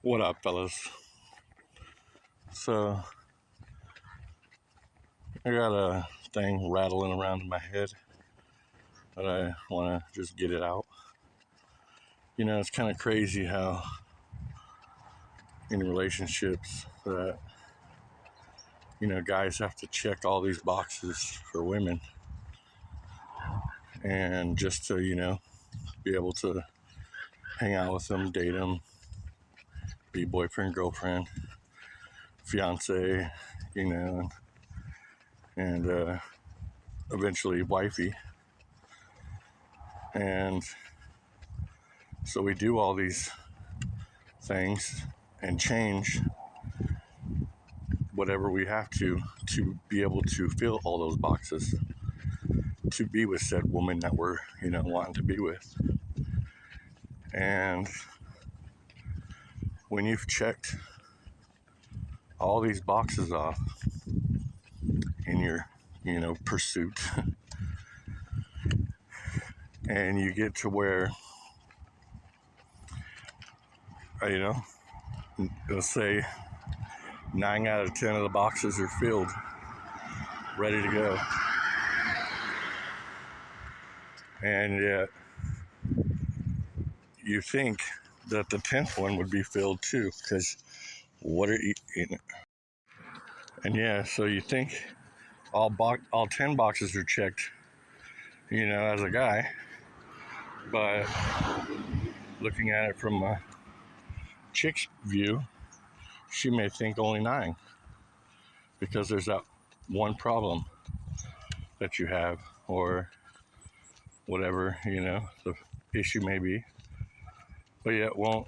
What up, fellas? So, I got a thing rattling around in my head that I want to just get it out. You know, it's kind of crazy how in relationships that, guys have to check all these boxes for women. And just to, be able to hang out with them, date them, be boyfriend, girlfriend, fiance, and eventually wifey. And so we do all these things and change whatever we have to be able to fill all those boxes to be with said woman that we're wanting to be with. And when you've checked all these boxes off in your pursuit and you get to where let's say 9 out of 10 of the boxes are filled, ready to go, and yet you think that the 10th one would be filled too, because what are you and yeah, so you think all 10 boxes are checked, as a guy, but looking at it from a chick's view, she may think only 9, because there's that one problem that you have, or whatever the issue may be, but yet won't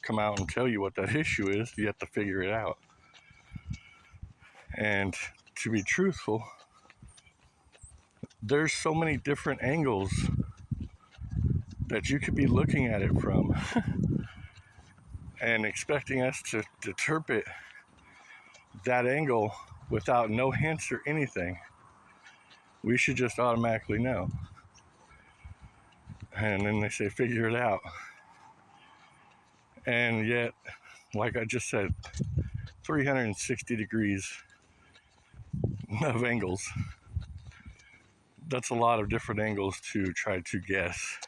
come out and tell you what that issue is. You have to figure it out. And to be truthful, there's so many different angles that you could be looking at it from and expecting us to interpret that angle without no hints or anything. We should just automatically know. And then they say, figure it out. And yet, like I just said, 360 degrees of angles. That's a lot of different angles to try to guess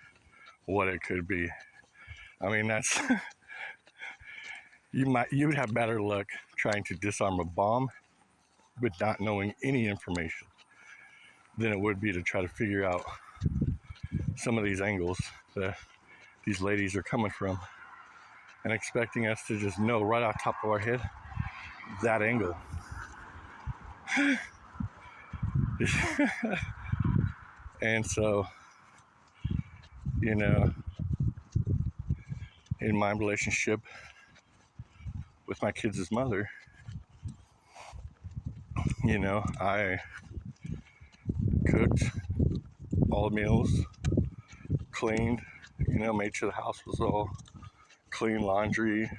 what it could be. I mean, that's you would have better luck trying to disarm a bomb with not knowing any information than it would be to try to figure out some of these angles that these ladies are coming from, and expecting us to just know right off the top of our head that angle. And so, in my relationship with my kids' mother, I cooked all the meals, cleaned, made sure the house was all clean, laundry,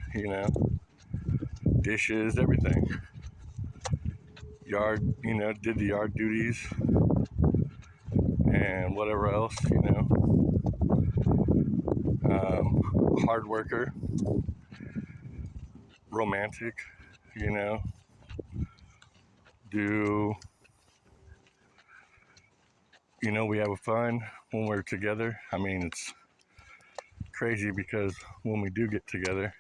dishes, everything. Yard, did the yard duties and whatever else, hard worker, romantic, do, we have fun when we're together. I mean, it's crazy because when we do get together,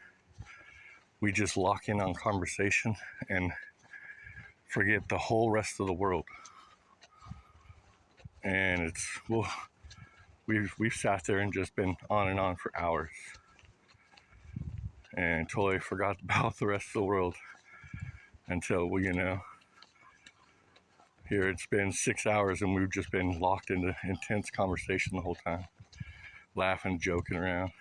we just lock in on conversation and forget the whole rest of the world. And it's, well, we've sat there and just been on and on for hours and totally forgot about the rest of the world until we, here it's been 6 hours and we've just been locked into intense conversation the whole time, laughing, joking around.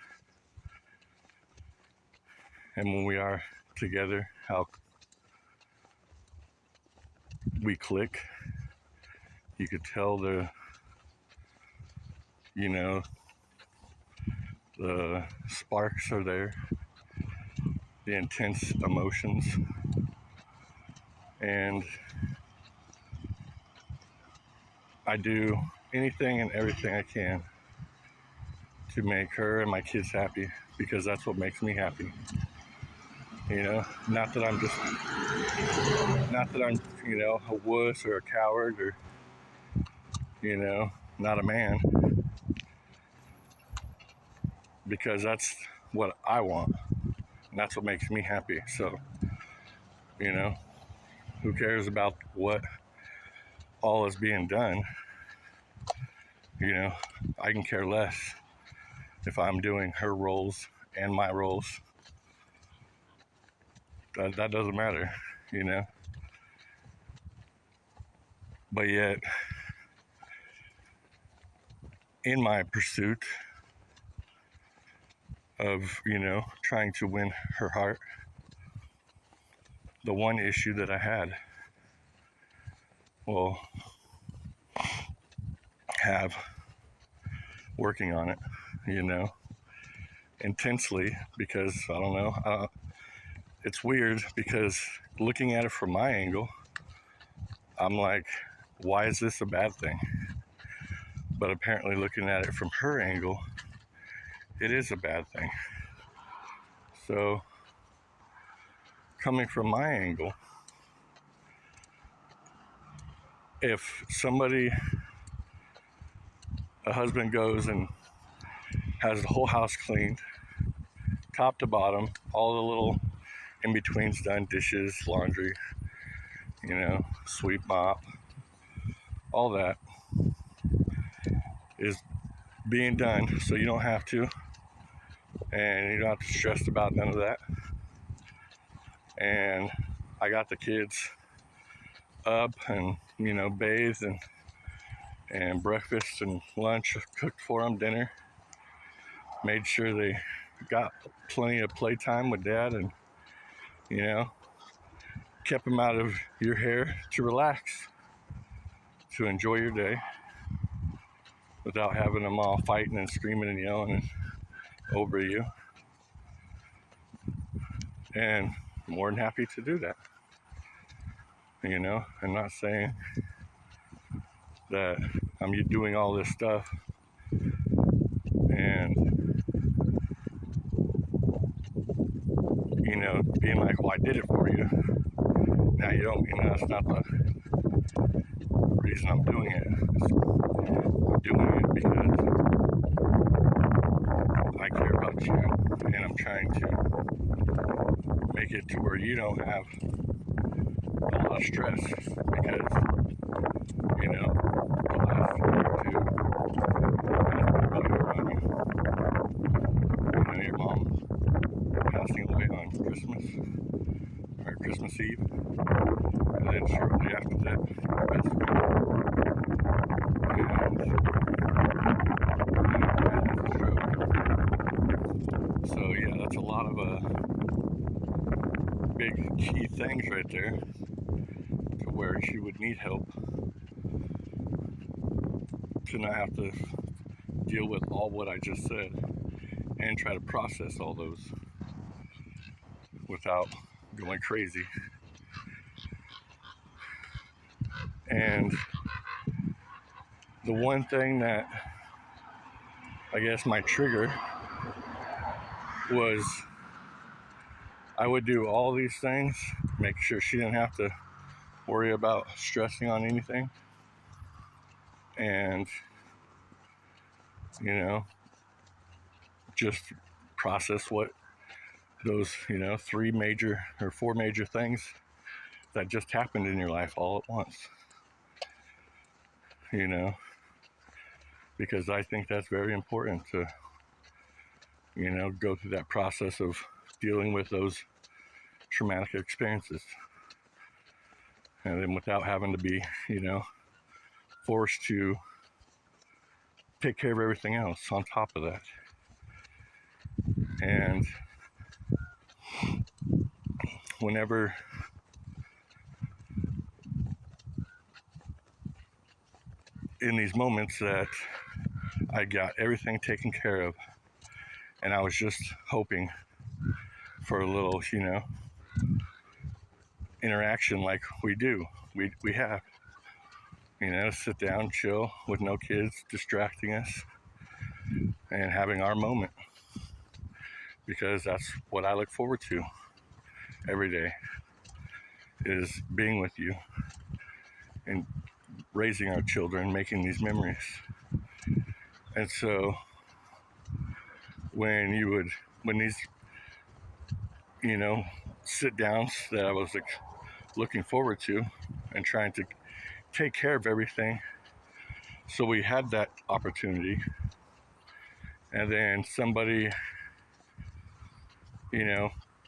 And when we are together, how we click. You could tell the sparks are there, the intense emotions, and I do anything and everything I can to make her and my kids happy, because that's what makes me happy. You know, not that I'm, a wuss or a coward or, not a man, because that's what I want. And that's what makes me happy. So, you know, who cares about what all is being done? You know, I can care less if I'm doing her roles and my roles. That doesn't matter, you know. But yet, in my pursuit of, trying to win her heart, the one issue that I had, well, have working on it, intensely, because I don't know. It's weird because looking at it from my angle, I'm like, why is this a bad thing? But apparently, looking at it from her angle, it is a bad thing. So, coming from my angle, if a husband goes and has the whole house cleaned, top to bottom, all the little in betweens done, dishes, laundry, sweep, mop, all that is being done, so you don't have to, and you don't have to stress about none of that. And I got the kids up and, bathed and breakfast and lunch cooked for them, dinner. Made sure they got plenty of playtime with dad, and, kept them out of your hair to relax, to enjoy your day without having them all fighting and screaming and yelling over you. And more than happy to do that. I'm not saying that I'm doing all this stuff and, being like, well, I did it for you. Now you don't, that's not the reason I'm doing it. I'm doing it because I care about you, and I'm trying to make it to where you don't have a lot of stress, because, the last year or two has been really hard on you. Your mom passing away on Christmas Eve, and then shortly after that, your best friend, and had a stroke. So yeah, that's a lot of big key things right there, to where she would need help to not have to deal with all what I just said and try to process all those without going crazy. And the one thing that I guess my trigger was, I would do all these things, make sure she didn't have to worry about stressing on anything, and just process what those three major or four major things that just happened in your life all at once, because I think that's very important to go through that process of dealing with those traumatic experiences, and then without having to be forced to take care of everything else on top of that. And whenever in these moments that I got everything taken care of, and I was just hoping for a little, interaction like we do, we have, sit down, chill with no kids distracting us, and having our moment, because that's what I look forward to. every day is being with you and raising our children, making these memories. And so when these, sit downs that I was like looking forward to and trying to take care of everything, so we had that opportunity, and then somebody,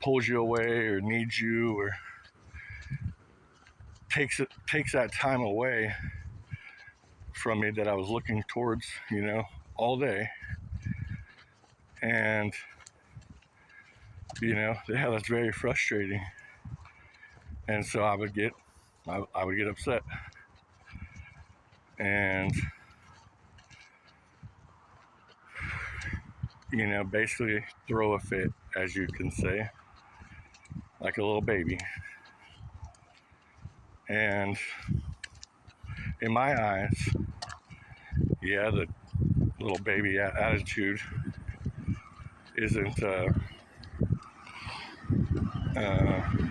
pulls you away or needs you or takes that time away from me that I was looking towards, all day. And yeah, that's very frustrating. And so I would get upset and basically throw a fit, as you can say, like a little baby. And in my eyes, yeah, the little baby attitude isn't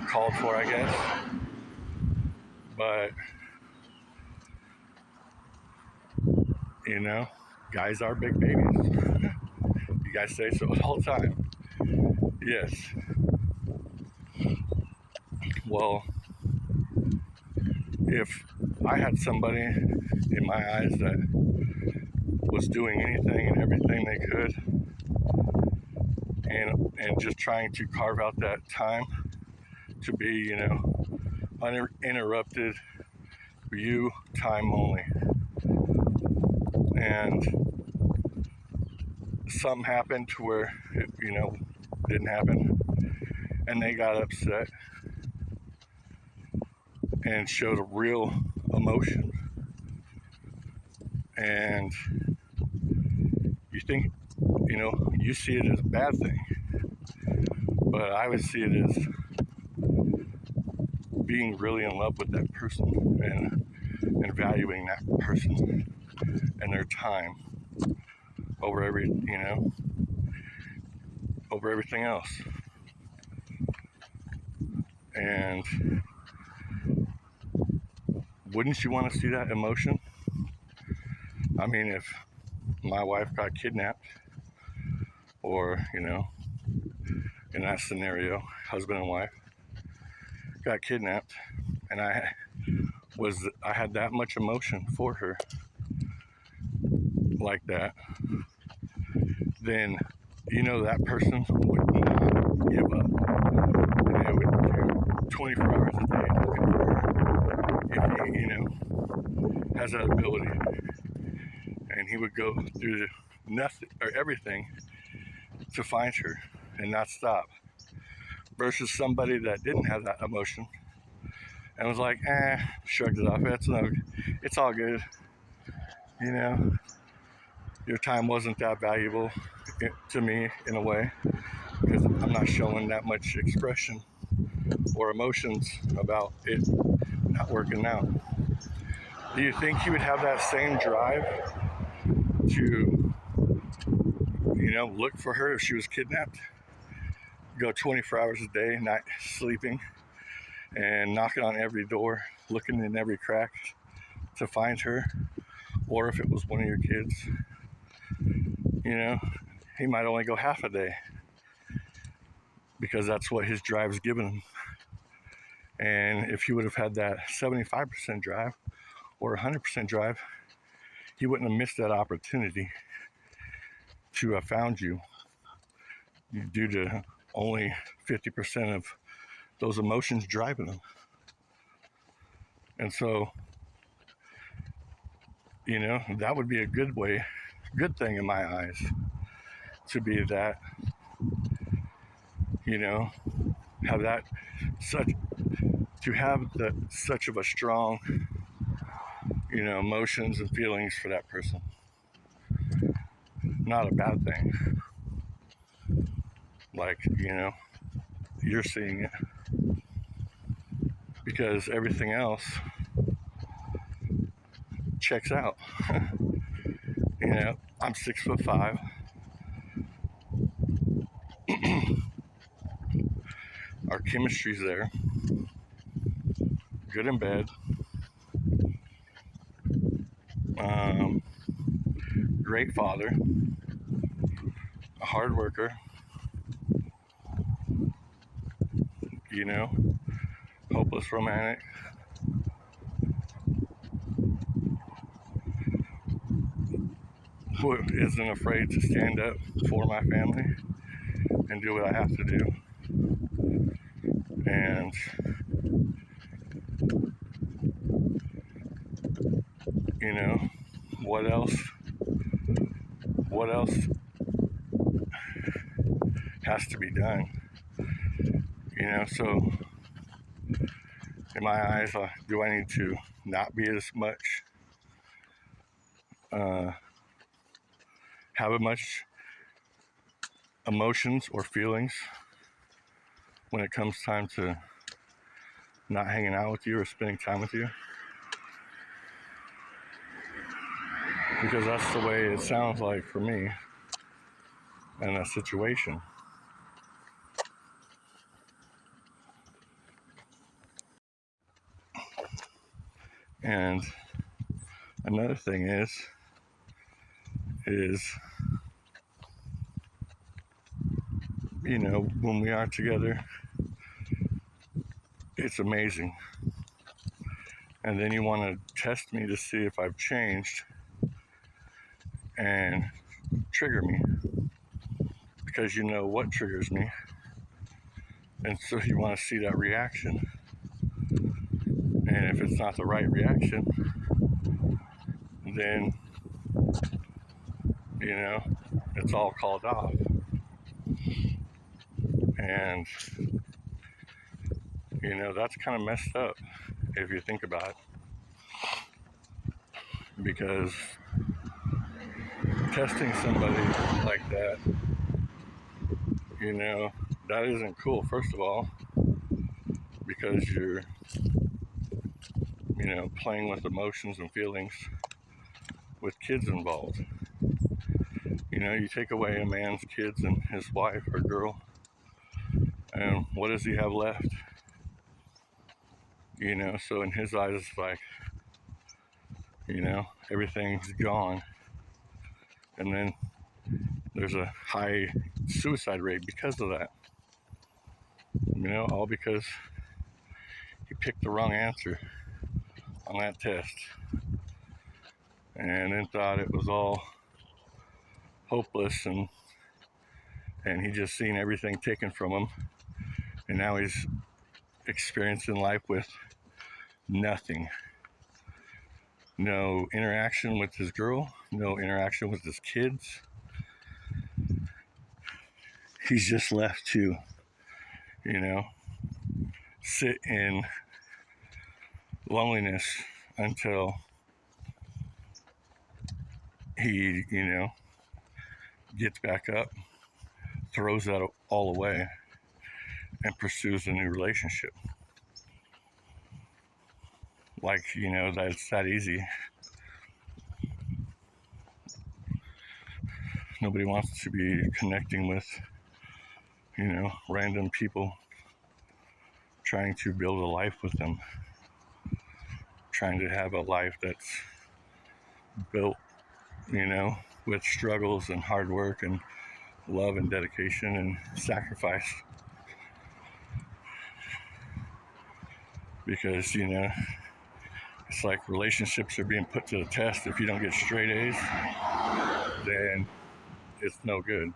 called for, I guess. But guys are big babies. You guys say so all the time. Yes. Well, if I had somebody in my eyes that was doing anything and everything they could, and just trying to carve out that time to be, uninterrupted, you time only, and something happened to where it, didn't happen, and they got upset and showed a real emotion, and you think, you see it as a bad thing, but I would see it as being really in love with that person and valuing that person and their time over over everything else. And wouldn't you want to see that emotion? I mean, if my wife got kidnapped, or, in that scenario, husband and wife got kidnapped, and I had that much emotion for her like that, then that person would not give up. And they would do 24 hours a day looking for her if he, has that ability. And he would go through nothing or everything to find her and not stop. Versus somebody that didn't have that emotion and was like, shrugged it off. It's all good. Your time wasn't that valuable to me in a way, because I'm not showing that much expression or emotions about it not working out. Do you think he would have that same drive to, look for her if she was kidnapped? Go 24 hours a day, not sleeping, and knocking on every door, looking in every crack to find her? Or if it was one of your kids, he might only go half a day because that's what his drive's given him. And if he would have had that 75% drive or 100% drive, he wouldn't have missed that opportunity to have found you due to only 50% of those emotions driving him. And so, that would be a good thing in my eyes, to be that, have that such of a strong, emotions and feelings for that person. Not a bad thing. Like, you're seeing it. Because everything else checks out. I'm 6'5". Our chemistry's there, good and bad. Um, Great father, a hard worker, you know, hopeless romantic. Who isn't afraid to stand up for my family and do what I have to do. And, you know, what else? What else has to be done? You know, so in my eyes, do I need to not be as much, uh, have as much emotions or feelings when it comes time to not hanging out with you or spending time with you? Because that's the way it sounds like for me in a situation. And another thing is, you know, when we are together, it's amazing. And then you want to test me to see if I've changed and trigger me because you know what triggers me. And so you want to see that reaction. And if it's not the right reaction, then, you know, it's all called off. And, you know, that's kind of messed up if you think about it. Because testing somebody like that, you know, that isn't cool, first of all, because you're, you know, playing with emotions and feelings with kids involved. You know, you take away a man's kids and his wife or girl, and what does he have left? You know, so in his eyes, it's like, you know, everything's gone. And then there's a high suicide rate because of that. You know, all because he picked the wrong answer on that test and then thought it was all hopeless, and he just seen everything taken from him, and now he's experiencing life with nothing. No interaction with his girl, no interaction with his kids. He's just left to, you know, sit in loneliness until he, you know, gets back up, throws that all away, and pursues a new relationship. Like, you know, that's that easy. Nobody wants to be connecting with, you know, random people, trying to build a life with them, trying to have a life that's built, you know, with struggles and hard work and love and dedication and sacrifice. Because, you know, it's like relationships are being put to the test. If you don't get straight A's, then it's no good.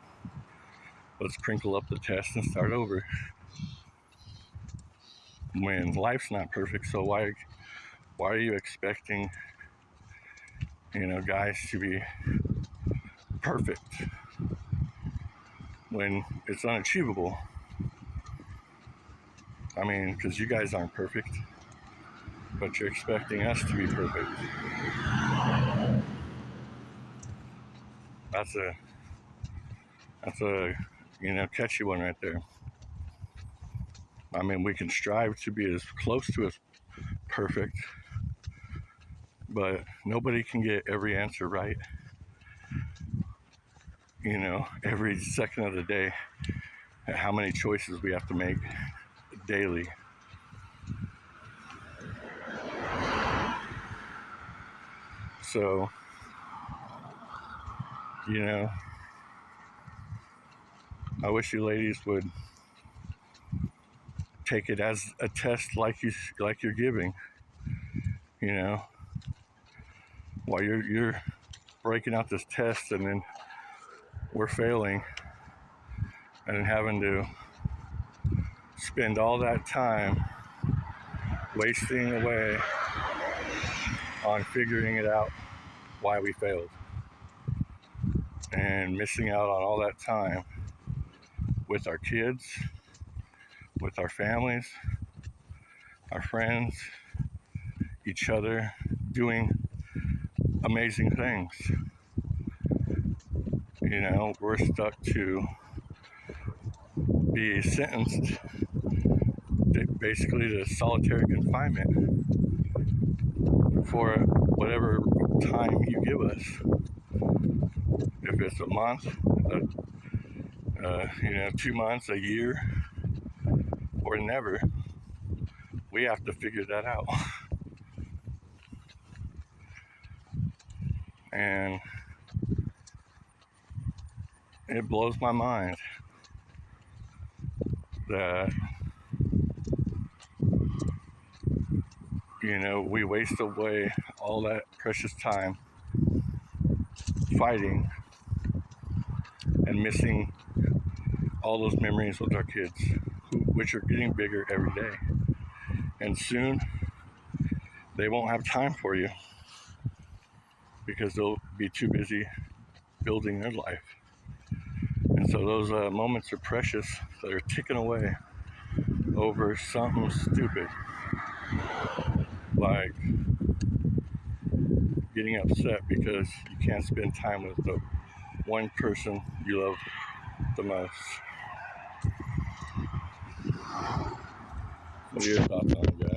Let's crinkle up the test and start over. When life's not perfect, so why are you expecting, you know, guys to be perfect when it's unachievable? I mean, because you guys aren't perfect, but you're expecting us to be perfect. That's a you know, catchy one right there. I mean, we can strive to be as close to as perfect, but nobody can get every answer right, you know, every second of the day, how many choices we have to make, daily. So, you know, I wish you ladies would take it as a test like you're giving. You know, while you're breaking out this test, and then we're failing, and then having to spend all that time wasting away on figuring it out why we failed, and missing out on all that time with our kids, with our families, our friends, each other, doing amazing things. You know, we're stuck to be sentenced basically to solitary confinement for whatever time you give us. If it's a month, 2 months, a year, or never, we have to figure that out. And it blows my mind that, you know, we waste away all that precious time fighting and missing all those memories with our kids, which are getting bigger every day. And soon, they won't have time for you because they'll be too busy building their life. And so those moments are precious that are ticking away over something stupid, like getting upset because you can't spend time with the one person you love the most. What are your thoughts on it, guys?